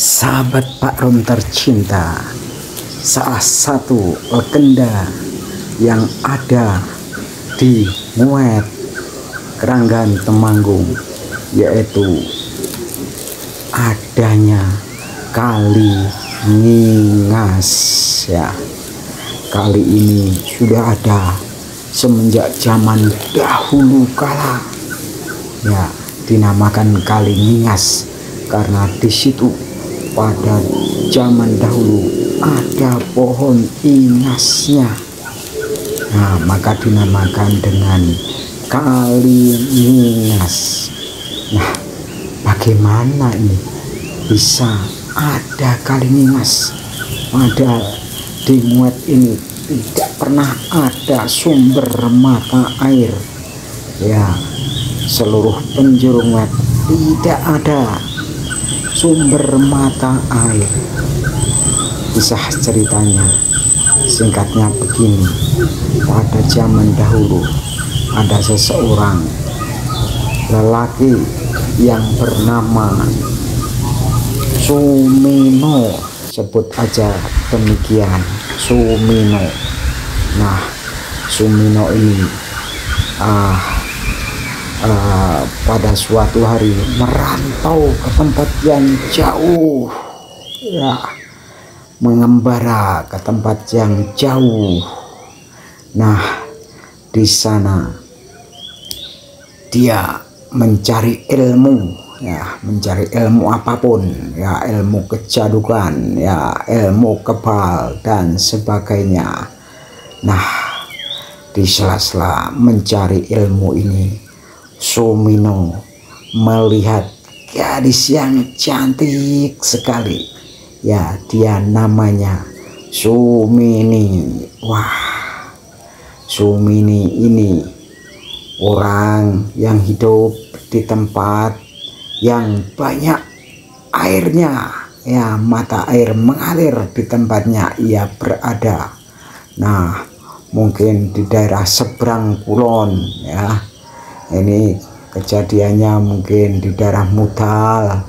Sahabat Pak Rom tercinta, salah satu legenda yang ada di Muet, Keranggan Temanggung, yaitu adanya Kali Ngingas ya. Kali ini sudah ada semenjak zaman dahulu kala ya, dinamakan Kali Ngingas karena di situ pada zaman dahulu ada pohon ingasnya. Nah, maka dinamakan dengan Kali Ngingas. Nah, bagaimana ini bisa ada Kali Ngingas padahal di Muet ini tidak pernah ada sumber mata air ya. Seluruh penjuru Muet tidak ada sumber mata air. Kisah ceritanya singkatnya begini. Pada zaman dahulu ada seseorang lelaki yang bernama Sumino, sebut aja demikian, Sumino. Nah, Sumino ini pada suatu hari merantau ke tempat yang jauh ya, mengembara ke tempat yang jauh. Nah, di sana dia mencari ilmu ya, mencari ilmu apapun ya, ilmu kejadukan ya, ilmu kebal dan sebagainya. Nah, di sela-sela mencari ilmu ini, Sumino melihat gadis yang cantik sekali ya. Dia namanya Sumini. Wah, Sumini ini orang yang hidup di tempat yang banyak airnya ya, mata air mengalir di tempatnya ia berada. Nah, mungkin di daerah seberang kulon ya. Ini kejadiannya mungkin di daerah Mudal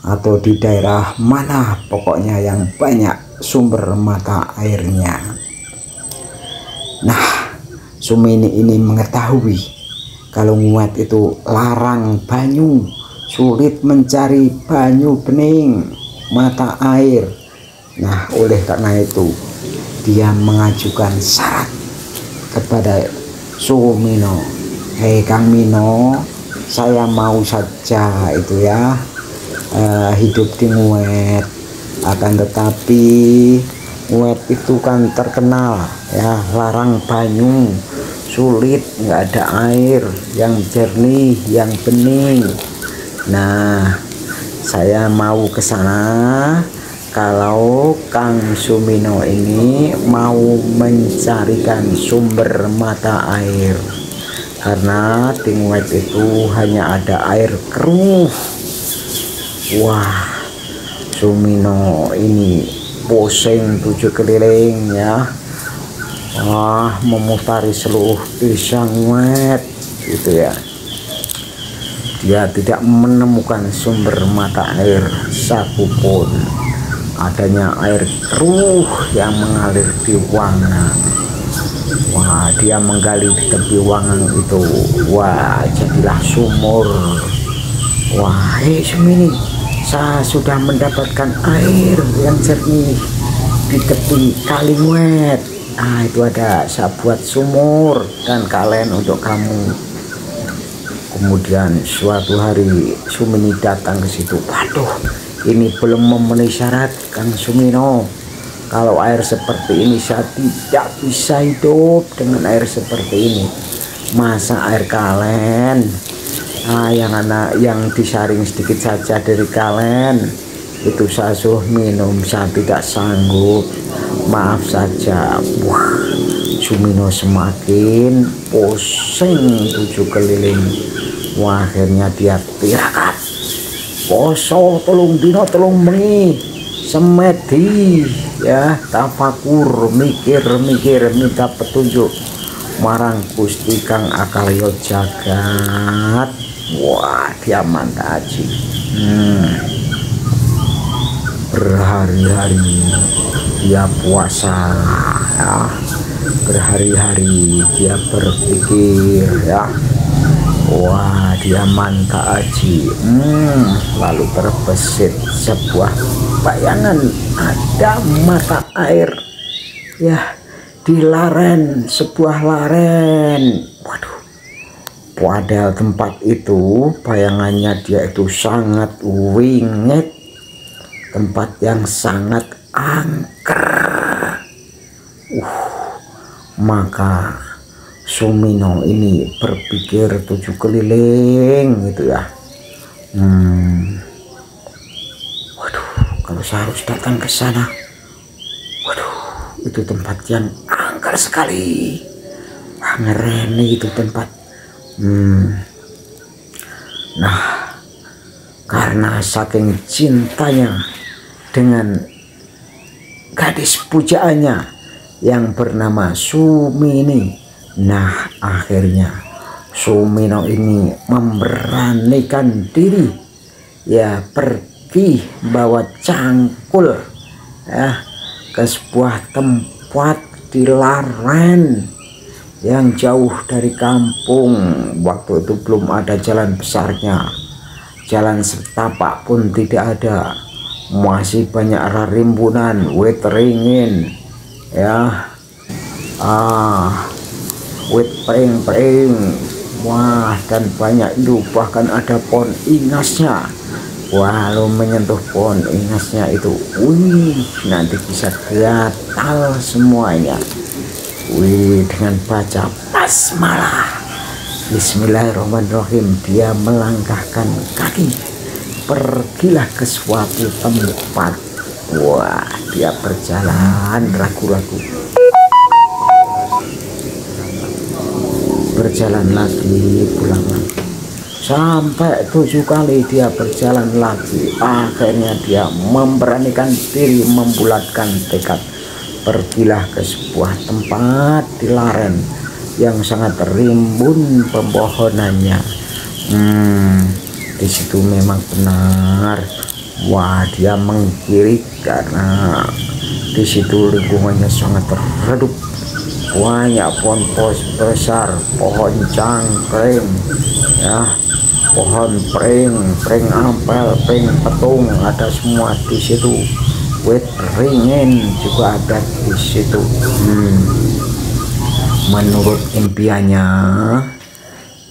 atau di daerah mana pokoknya yang banyak sumber mata airnya. Nah, Sumini ini mengetahui kalau Muet itu larang banyu, sulit mencari banyu bening, mata air. Nah, oleh karena itu dia mengajukan syarat kepada Sumino. Hei Kang Mino, saya mau saja itu ya hidup di Muet, akan tetapi Muet itu kan terkenal ya, larang banyu, sulit, nggak ada air yang jernih, yang bening. Nah, saya mau ke sana kalau Kang Sumino ini mau mencarikan sumber mata air, karena di Muet itu hanya ada air keruh. Wah, Sumino ini pusing 7 keliling ya. Wah, memutari seluruh desa Muet gitu ya. Dia tidak menemukan sumber mata air satupun. Adanya air keruh yang mengalir di Wangan. Wah, dia menggali di tepi Wangan itu. Wah, jadilah sumur. Wah, hei Sumini, saya sudah mendapatkan air yang jernih di tepi Kali Muet. Nah, itu ada, saya buat sumur dan kalian untuk kamu. Kemudian suatu hari Sumini datang ke situ. Waduh, ini belum memenuhi syarat Kang Sumino. Kalau air seperti ini saya tidak bisa hidup dengan air seperti ini. Masa air kalen, yang disaring sedikit saja dari kalen itu saya suruh minum, saya tidak sanggup, maaf saja. Wah, Sumino semakin pusing 7 keliling. Wah, akhirnya dia tirakat, poso telung dino telung bengi, semedi ya, tafakur, mikir-mikir, minta petunjuk marang Gusti Kang Akalyo Jagat. Wah, dia mantap aja. berhari-hari dia puasa ya, berhari-hari dia berpikir ya, wah dia manta aji, lalu terbesit sebuah bayangan ada mata air ya di laren, sebuah laren. Waduh, padahal tempat itu bayangannya dia itu sangat wingit, tempat yang sangat angker. Maka Sumino ini berpikir 7 keliling gitu ya. Waduh, kalau saya harus datang ke sana, waduh, itu tempat yang angker sekali. Wah, ngereni itu tempat. Nah, karena saking cintanya dengan gadis pujaannya yang bernama Sumini, nah akhirnya Sumino ini memberanikan diri ya, pergi bawa cangkul ya ke sebuah tempat di laren yang jauh dari kampung. Waktu itu belum ada jalan besarnya, jalan setapak pun tidak ada, masih banyak rimbunan wit ringin ya, wit pering-pering, wah, dan banyak itu, bahkan ada pohon ingasnya. Walau menyentuh pohon ingasnya itu, wih, nanti bisa gatal semuanya. Wih, dengan baca basmalah, bismillahirrahmanirrahim, dia melangkahkan kaki, pergilah ke suatu tempat. Wah, dia berjalan ragu-ragu, berjalan lagi, pulang lagi, sampai 7 kali dia berjalan lagi. Akhirnya dia memberanikan diri, membulatkan tekad, pergilah ke sebuah tempat di laren yang sangat rimbun pepohonannya. Di situ memang benar, wah, dia mengkiri karena di situ lingkungannya sangat redup, banyak pohon besar, pohon cangkring ya, pohon pring ampel, pring petung, ada semua di situ. Wit ringin juga ada di situ. Menurut impiannya,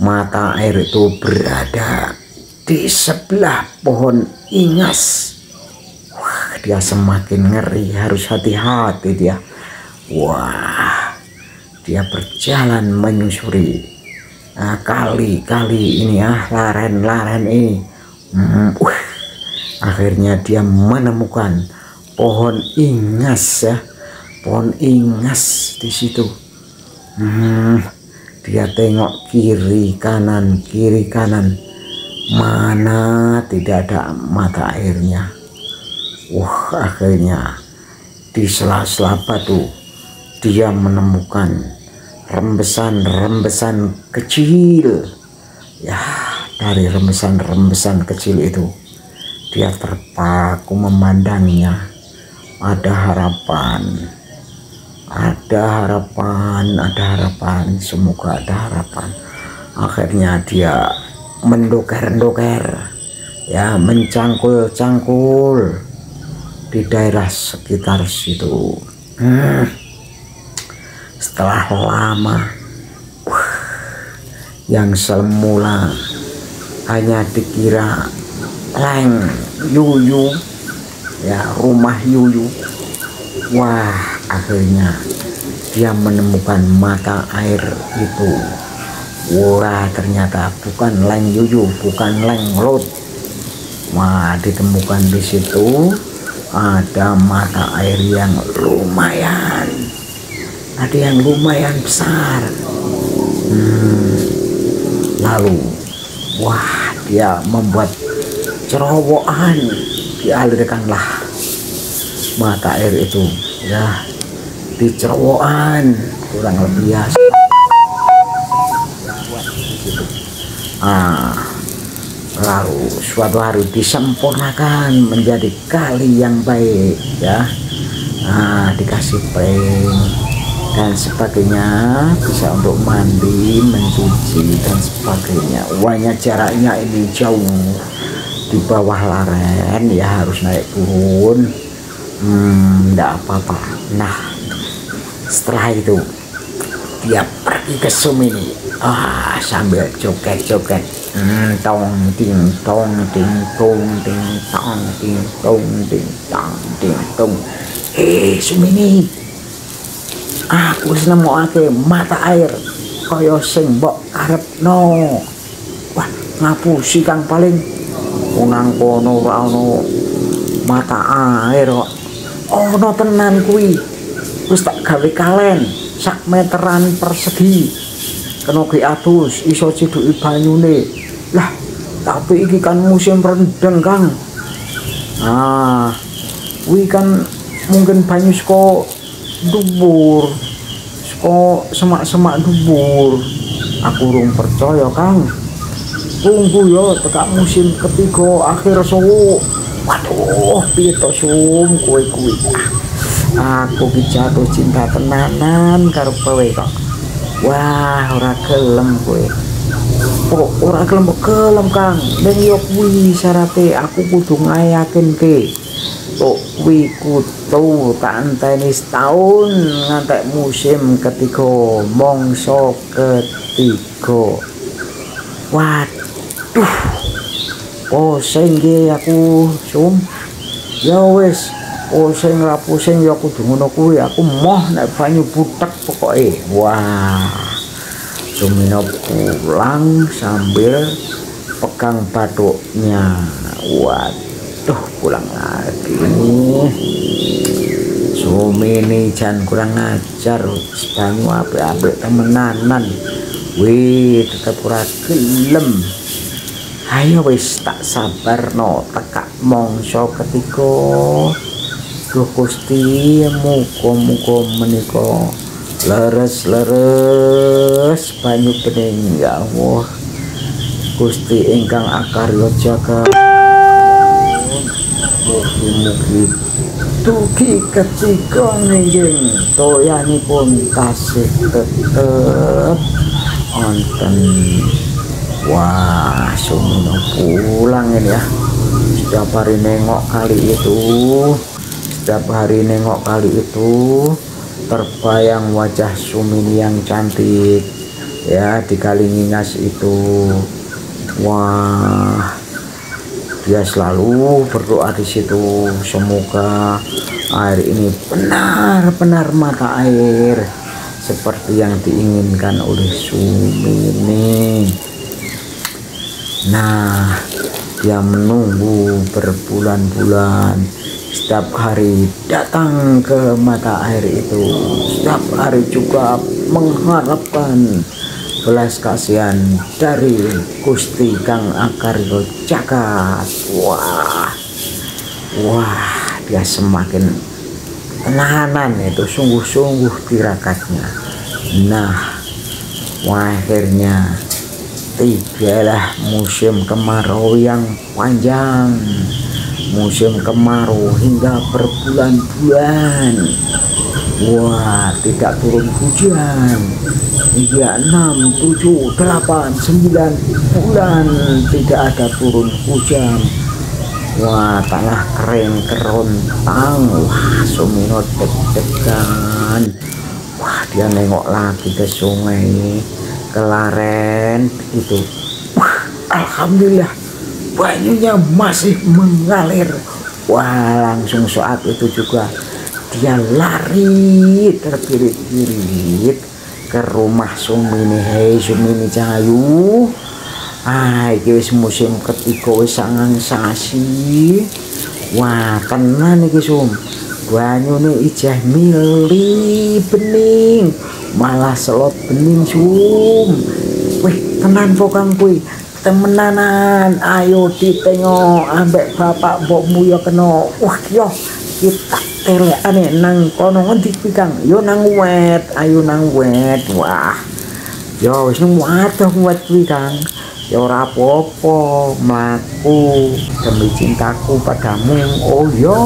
mata air itu berada di sebelah pohon ingas. Wah, dia semakin ngeri, harus hati-hati dia. Wah, dia berjalan menyusuri kali-kali ini ya, laren-laren ini. Akhirnya dia menemukan pohon ingas ya, pohon ingas di situ. Dia tengok kiri kanan, mana tidak ada mata airnya. Wah, akhirnya di sela-sela batu dia menemukan rembesan-rembesan kecil ya. Dari rembesan-rembesan kecil itu dia terpaku memandangnya. Ada harapan, semoga ada harapan. Akhirnya dia mendoker-doker ya, mencangkul-cangkul di daerah sekitar situ. Setelah lama, yang semula hanya dikira leng yuyu ya, rumah yuyu, wah, akhirnya dia menemukan mata air itu. Wah, ternyata bukan leng yuyu, bukan leng lut. Wah, ditemukan di situ ada mata air yang lumayan, ada yang lumayan besar. Lalu, wah, dia membuat cerobohan, dialirkanlah mata air itu ya, dicerobohan kurang lebih ya. lalu suatu hari disempurnakan menjadi kali yang baik ya. Nah, dikasih prank dan sebagainya, bisa untuk mandi, mencuci dan sebagainya. Uangnya jaraknya ini jauh di bawah laren ya, harus naik turun. Enggak apa-apa. Nah, setelah itu dia pergi ke Sumini sambil joget-joget, tong ting tong ting tong ting tong ting tong ting tong ting tong. Sumini, aku wis nemokake mata air kaya sing mbok karepno. Wah, ngapusi Kang, paling nang kono ora ono mata air kok. Ono tenan kuwi. Wis tak gawe kalen sak meteran persegi. Kena ge atus iso ciduki banyune. Lah, tapi iki kan musim rendeng, Kang. Nah, kuwi kan mungkin banyu saka dhuwur, saka semak-semak dhuwur. Aku urung percaya, Kang. Tunggu yo tekak musim ketiga akhir suwu. Waduh, piye to Sum, kowe kuwi. Aku ki jatuh cinta tenanan karo kowe kok. Wah, ora gelem kowe. Kok ora gelem Kang. Ning yo kuwi syarate aku kudu ngayakinke. Kok kuwi kudu tak enteni setahun ngantek musim ketiga, mangsa ketiga. Waduh, pusing ge aku Sum. Ya wis, pusing ra pusing ya kudu ngono kuwi. Aku moh nek banyu butek pokoke. Wah, Sumino pulang sambil pegang batuknya. Waduh, pulang lagi. Sumini jan kurang ajar, banyu apik-apik temenanan. Wih, tetep ora gelem. Ayo wis tak sabarno tekak mangsa ketiga. Duh Gusti, muga-muga menika leres-leres banyu bening ya Allah. Gusti ingkang akarya jagat, mugi-mugi dugi ketiga nggih toyanipun tasih tetep wonten. Wah, Sumino pulang ini ya. Setiap hari nengok kali itu terbayang wajah Sumini yang cantik ya di Kali Ngingas itu. Wah, dia selalu berdoa di situ, semoga air ini benar-benar mata air seperti yang diinginkan oleh Sumini. Nah, dia menunggu berbulan-bulan, setiap hari datang ke mata air itu, setiap hari juga mengharapkan belas kasihan dari Gusti Kang Akarya Jagat. Wah, dia semakin tenanan itu, sungguh-sungguh tirakatnya. Nah, akhirnya tibalah musim kemarau yang panjang, musim kemarau hingga berbulan-bulan. Wah, tidak turun hujan hingga 6, 7, 8, 9 bulan tidak ada turun hujan. Wah, tanah kering kerontang. Wah, Sumino deg-degan. Wah, dia nengok lagi ke sungai, ke laren itu. Wah, alhamdulillah banyunya masih mengalir. Wah, langsung saat itu juga dia lari terbirit-birit ke rumah Sumini. Hei Sumini Cahayu, iki wis musim ketiga wis sangang sasi. Wah, tenan iki Sum, banyune ijeh mili bening, malah selot bening Sum. Wih, tenan pokang kuwi, temenanan. Ayo ditengok ambek bapak mbokmu ya kena. Wah, yo kita telekane nang kono ngendi kuwi Kang? Yo nang wet, ayo nang wet. Wah, yo wis nang waduh wet kuwi Kang. ya ora apa-apa mlaku demi cintaku padamu. Oh yo.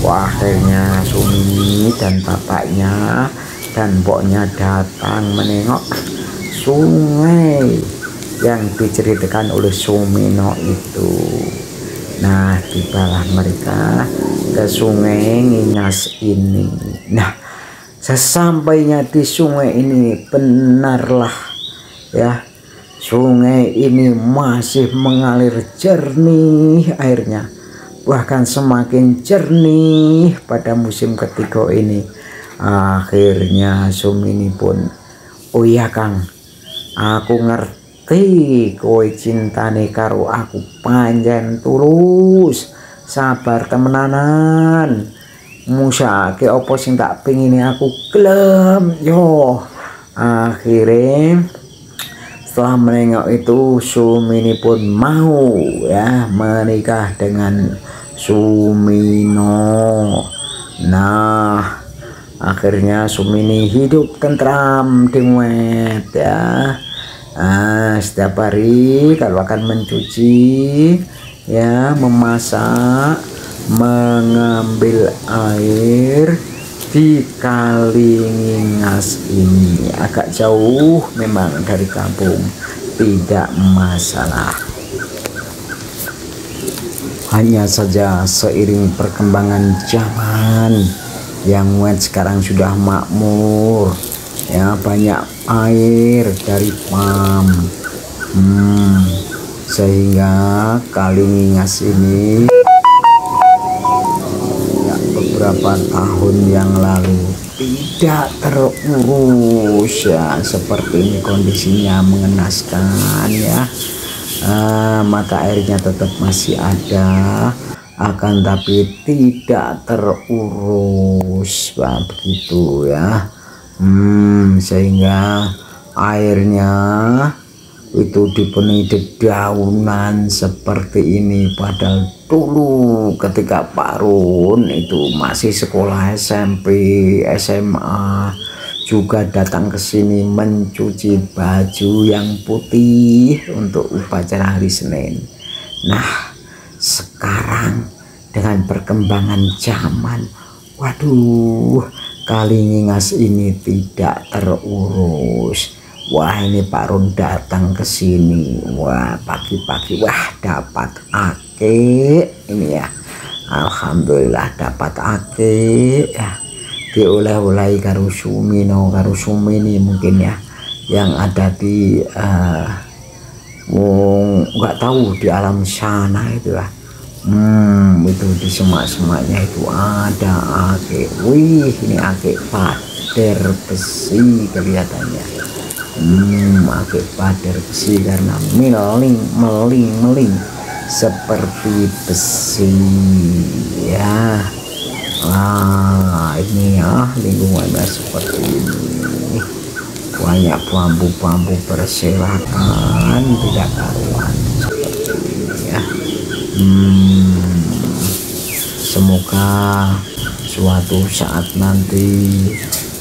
Wah, akhirnya Sumini dan bapaknya dan mboknya datang menengok sungai yang diceritakan oleh Sumino itu. Nah, tibalah mereka ke sungai Ngingas ini. Nah, sesampainya di sungai ini, benarlah ya, sungai ini masih mengalir jernih airnya, bahkan semakin jernih pada musim ketiga ini. Akhirnya Sumini pun, oh iya Kang, aku ngerti kowe cintane karo aku panjen tulus, sabar temenanan, musake opo sing tak pengini aku gelem yo. Akhirnya setelah menengok itu Sumini pun mau ya menikah dengan Sumino. Nah, akhirnya Sumini hidup tentram di Muet ya. Setiap hari kalau akan mencuci ya, memasak, mengambil air di Kali Ngingas ini. Agak jauh memang dari kampung, tidak masalah. Hanya saja seiring perkembangan zaman yang Muet sekarang sudah makmur ya, banyak air dari pam, sehingga Kali Ngingas ini ya, beberapa tahun yang lalu tidak terurus ya. Seperti ini kondisinya mengenaskan ya. Mata airnya tetap masih ada, akan tapi tidak terurus, begitu ya. Sehingga airnya itu dipenuhi dedaunan seperti ini. Padahal dulu ketika Pak Run itu masih sekolah SMP, SMA, juga datang ke sini mencuci baju yang putih untuk upacara hari Senin. Nah, sekarang dengan perkembangan zaman, waduh, Kali Ngingas ini tidak terurus. Wah, ini Pak Run datang ke sini. Wah, pagi-pagi wah dapat ake ini ya. Alhamdulillah dapat ake ya. Dioleh-oleh karo Sumino, karo Sumini mungkin ya, yang ada di nggak tahu di alam sana itu lah. Itu di semak-semaknya itu ada ake. Wih, ini ake pader besi kelihatannya. Ake pader besi karena meling seperti besi ya. Ini ya lingkungannya seperti ini, banyak bambu-bambu berserakan, tidak karuan seperti ini ya. Semoga suatu saat nanti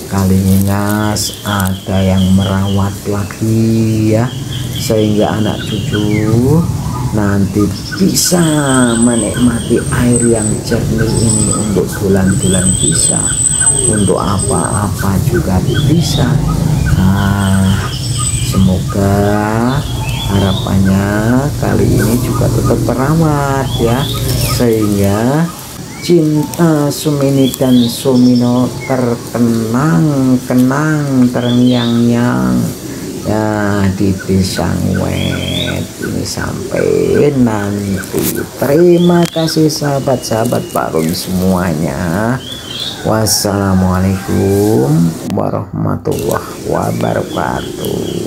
Kali Ngingas ada yang merawat lagi ya, sehingga anak cucu nanti bisa menikmati air yang jernih ini untuk bulan-bulan, bisa untuk apa-apa juga bisa. Semoga harapannya kali ini juga tetap terawat ya, sehingga cinta Sumini dan Sumino terkenang, terngiang-ngiang ya di desa Nguet ini sampai nanti. Terima kasih sahabat-sahabat Pak Run semuanya. Wassalamualaikum warahmatullahi wabarakatuh.